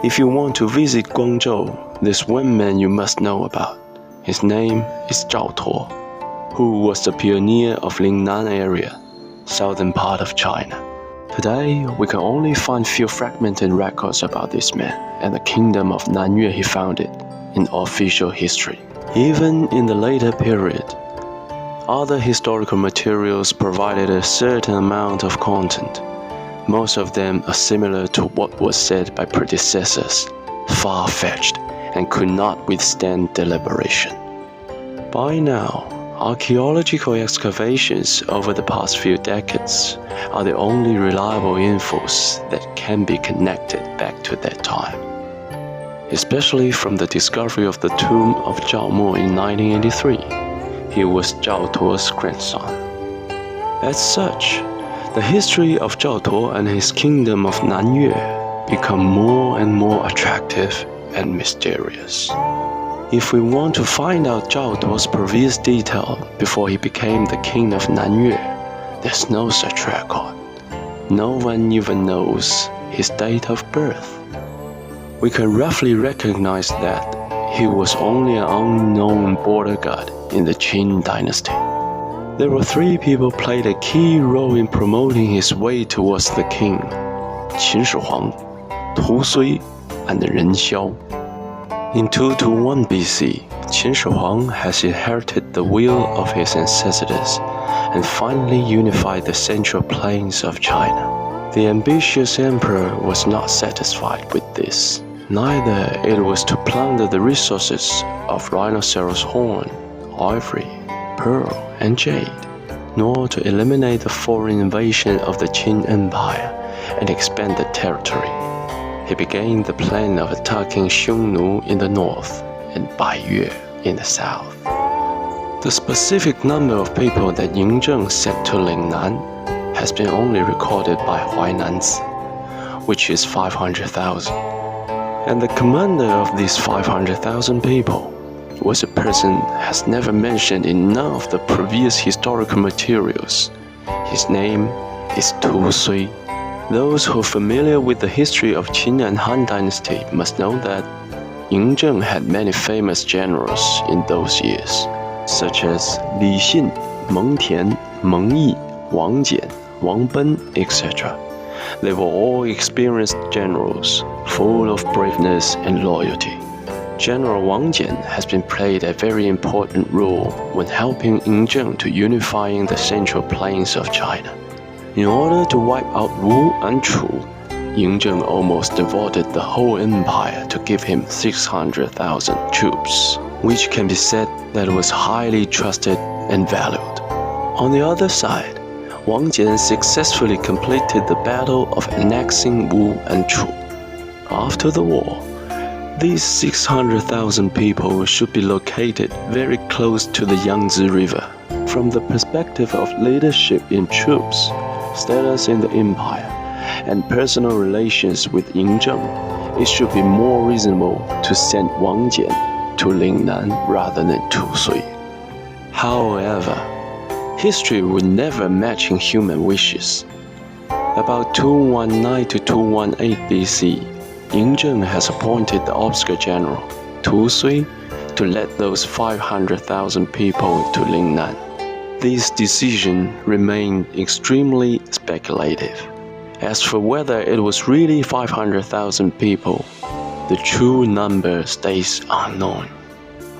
If you want to visit Guangzhou, there's one man you must know about. His name is Zhao Tuo, who was the pioneer of Lingnan area, southern part of China. Today, we can only find few fragmented records about this man and the kingdom of Nanyue he founded in official history. Even in the later period, other historical materials provided a certain amount of content. Most of them are similar to what was said by predecessors, far-fetched, and could not withstand deliberation. By now, archaeological excavations over the past few decades are the only reliable infos that can be connected back to that time. Especially from the discovery of the tomb of Zhao Mo in 1983. He was Zhao Tuo's grandson. As such, the history of Zhao Tuo and his kingdom of Nanyue become more and more attractive and mysterious. If we want to find out Zhao Tuo's previous detail before he became the king of Nanyue, there's no such record. No one even knows his date of birth. We can roughly recognize that he was only an unknown border god in the Qin dynasty. There were three people played a key role in promoting his way towards the king: Qin Shi Huang, Tu Sui, and Ren Xiao. In 221 BC, Qin Shi Huang has inherited the will of his ancestors and finally unified the central plains of China. The ambitious emperor was not satisfied with this. Neither it was to plunder the resources of rhinoceros horn, ivory, pearl, and jade, nor to eliminate the foreign invasion of the Qin Empire and expand the territory. He began the plan of attacking Xiongnu in the north and Baiyue in the south. The specific number of people that Ying Zheng sent to Lingnan has been only recorded by Huainanzi, which is 500,000. And the commander of these 500,000 people was a person has never mentioned in none of the previous historical materials. His name is Tu Sui. Those who are familiar with the history of Qin and Han dynasty must know that Ying Zheng had many famous generals in those years, such as Li Xin, Meng Tian, Meng Yi, Wang Jian, Wang Ben, etc. They were all experienced generals, full of braveness and loyalty. General Wang Jian has been played a very important role when helping Ying Zheng to unifying the central plains of China. In order to wipe out Wu and Chu, Ying Zheng almost devoted the whole empire to give him 600,000 troops, which can be said that was highly trusted and valued. On the other side, Wang Jian successfully completed the battle of annexing Wu and Chu. After the war, these 600,000 people should be located very close to the Yangtze River. From the perspective of leadership in troops, status in the empire, and personal relations with Ying Zheng, it should be more reasonable to send Wang Jian to Lingnan rather than Tu Sui. However, history would never match in human wishes. About 219 to 218 BC, Ying Zheng has appointed the obscure general, Tu Sui, to lead those 500,000 people to Lingnan. This decision remained extremely speculative. As for whether it was really 500,000 people, the true number stays unknown.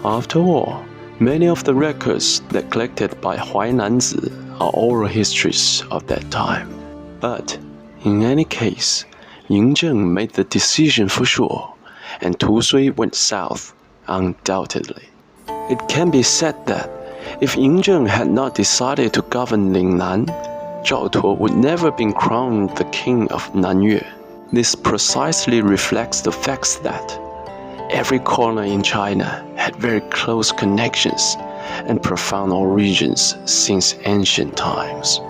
After all, many of the records that collected by Huainanzi are oral histories of that time. But, in any case, Ying Zheng made the decision for sure, and Tu Sui went south, undoubtedly. It can be said that if Ying Zheng had not decided to govern Lingnan, Zhao Tuo would never been crowned the king of Nanyue. This precisely reflects the facts that every corner in China had very close connections and profound origins since ancient times.